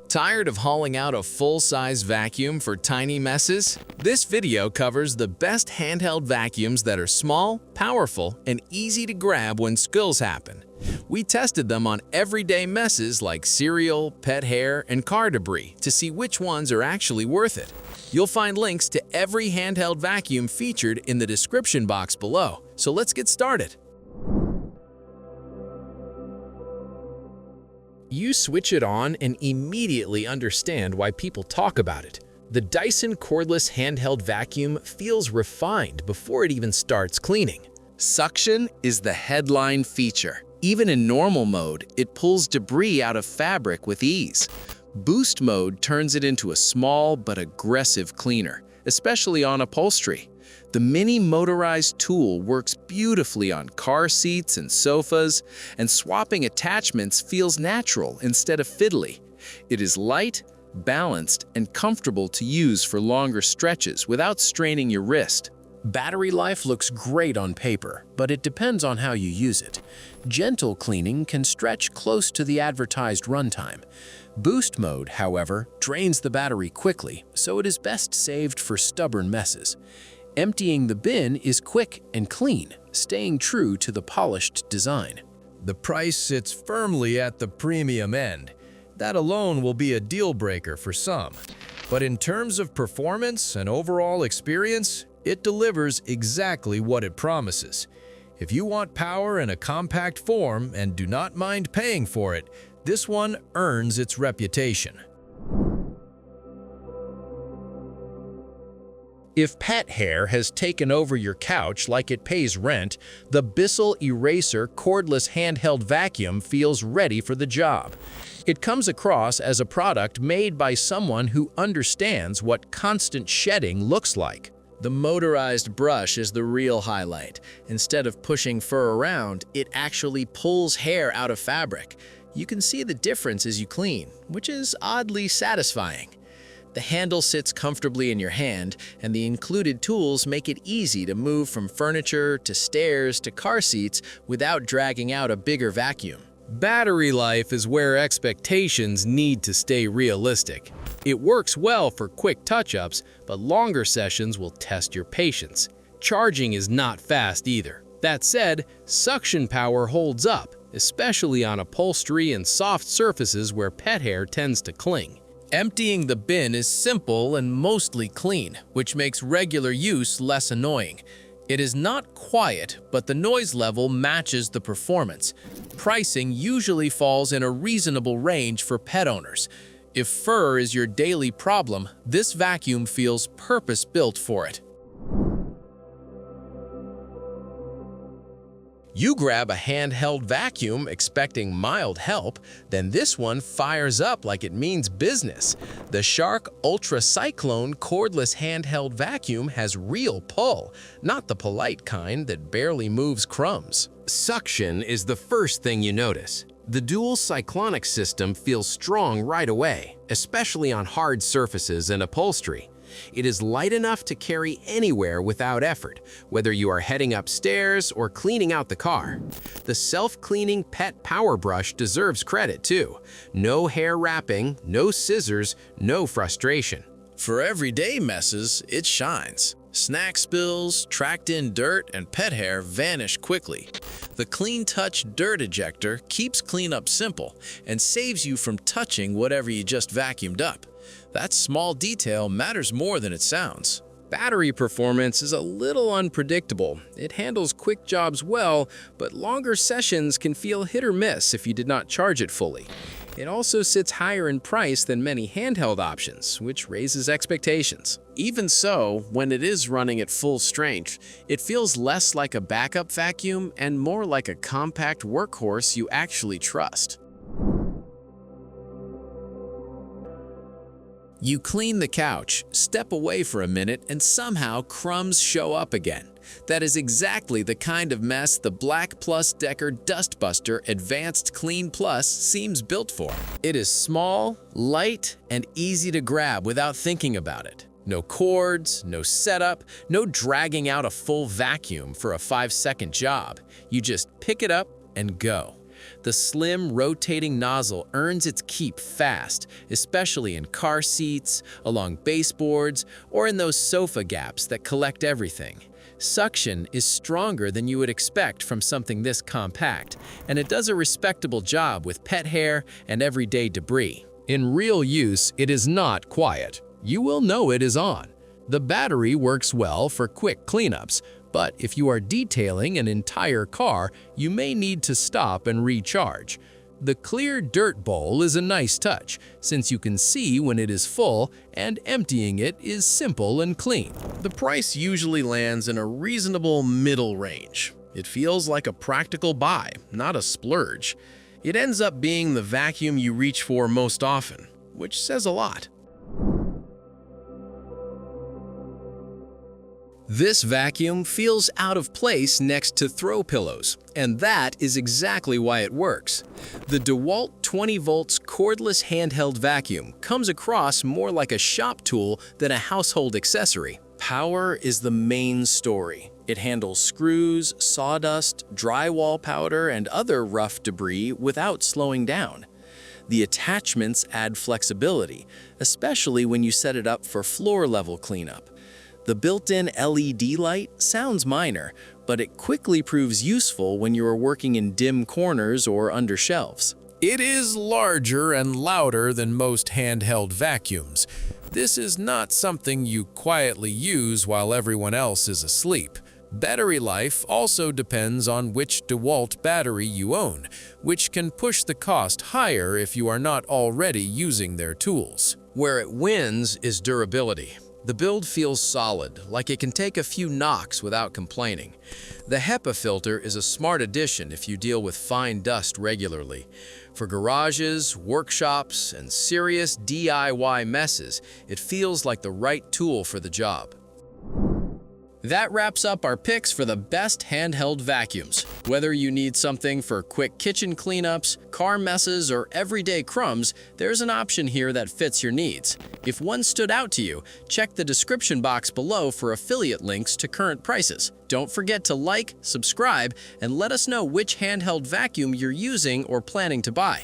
Tired of hauling out a full-size vacuum for tiny messes? This video covers the best handheld vacuums that are small, powerful, and easy to grab when spills happen. We tested them on everyday messes like cereal, pet hair, and car debris to see which ones are actually worth it. You'll find links to every handheld vacuum featured in the description box below, so let's get started. You switch it on and immediately understand why people talk about it. The DYSON cordless handheld vacuum feels refined before it even starts cleaning. Suction is the headline feature. Even in normal mode, it pulls debris out of fabric with ease. Boost mode turns it into a small but aggressive cleaner, especially on upholstery. The mini motorized tool works beautifully on car seats and sofas, and swapping attachments feels natural instead of fiddly. It is light, balanced, and comfortable to use for longer stretches without straining your wrist. Battery life looks great on paper, but it depends on how you use it. Gentle cleaning can stretch close to the advertised runtime. Boost mode, however, drains the battery quickly, so it is best saved for stubborn messes. Emptying the bin is quick and clean, staying true to the polished design. The price sits firmly at the premium end. That alone will be a deal breaker for some. But in terms of performance and overall experience, it delivers exactly what it promises. If you want power in a compact form and do not mind paying for it, this one earns its reputation. If pet hair has taken over your couch like it pays rent, the BISSELL Eraser cordless handheld vacuum feels ready for the job. It comes across as a product made by someone who understands what constant shedding looks like. The motorized brush is the real highlight. Instead of pushing fur around, it actually pulls hair out of fabric. You can see the difference as you clean, which is oddly satisfying. The handle sits comfortably in your hand, and the included tools make it easy to move from furniture to stairs to car seats without dragging out a bigger vacuum. Battery life is where expectations need to stay realistic. It works well for quick touch-ups, but longer sessions will test your patience. Charging is not fast either. That said, suction power holds up, especially on upholstery and soft surfaces where pet hair tends to cling. Emptying the bin is simple and mostly clean, which makes regular use less annoying. It is not quiet, but the noise level matches the performance. Pricing usually falls in a reasonable range for pet owners. If fur is your daily problem, this vacuum feels purpose-built for it. You grab a handheld vacuum expecting mild help, then this one fires up like it means business. The Shark ULTRACYCLONE cordless handheld vacuum has real pull, not the polite kind that barely moves crumbs. Suction is the first thing you notice. The dual cyclonic system feels strong right away, especially on hard surfaces and upholstery. It is light enough to carry anywhere without effort, whether you are heading upstairs or cleaning out the car. The self-cleaning pet power brush deserves credit too. No hair wrapping, no scissors, no frustration. For everyday messes, it shines. Snack spills, tracked-in dirt, and pet hair vanish quickly. The Clean Touch Dirt Ejector keeps cleanup simple and saves you from touching whatever you just vacuumed up. That small detail matters more than it sounds. Battery performance is a little unpredictable. It handles quick jobs well, but longer sessions can feel hit or miss if you did not charge it fully. It also sits higher in price than many handheld options, which raises expectations. Even so, when it is running at full strength, it feels less like a backup vacuum and more like a compact workhorse you actually trust. You clean the couch, step away for a minute, and somehow crumbs show up again. That is exactly the kind of mess the BLACK+DECKER DustBuster Advanced Clean Plus seems built for. It is small, light, and easy to grab without thinking about it. No cords, no setup, no dragging out a full vacuum for a 5-second job. You just pick it up and go. The slim, rotating nozzle earns its keep fast, especially in car seats, along baseboards, or in those sofa gaps that collect everything. Suction is stronger than you would expect from something this compact, and it does a respectable job with pet hair and everyday debris. In real use, it is not quiet. You will know it is on. The battery works well for quick cleanups, but if you are detailing an entire car, you may need to stop and recharge. The clear dirt bowl is a nice touch, since you can see when it is full, and emptying it is simple and clean. The price usually lands in a reasonable middle range. It feels like a practical buy, not a splurge. It ends up being the vacuum you reach for most often, which says a lot. This vacuum feels out of place next to throw pillows, and that is exactly why it works. The DEWALT 20 volts cordless handheld vacuum comes across more like a shop tool than a household accessory. Power is the main story. It handles screws, sawdust, drywall powder, and other rough debris without slowing down. The attachments add flexibility, especially when you set it up for floor-level cleanup. The built-in LED light sounds minor, but it quickly proves useful when you are working in dim corners or under shelves. It is larger and louder than most handheld vacuums. This is not something you quietly use while everyone else is asleep. Battery life also depends on which DEWALT battery you own, which can push the cost higher if you are not already using their tools. Where it wins is durability. The build feels solid, like it can take a few knocks without complaining. The HEPA filter is a smart addition if you deal with fine dust regularly. For garages, workshops, and serious DIY messes, it feels like the right tool for the job. That wraps up our picks for the best handheld vacuums. Whether you need something for quick kitchen cleanups, car messes, or everyday crumbs, there's an option here that fits your needs. If one stood out to you, check the description box below for affiliate links to current prices. Don't forget to like, subscribe, and let us know which handheld vacuum you're using or planning to buy.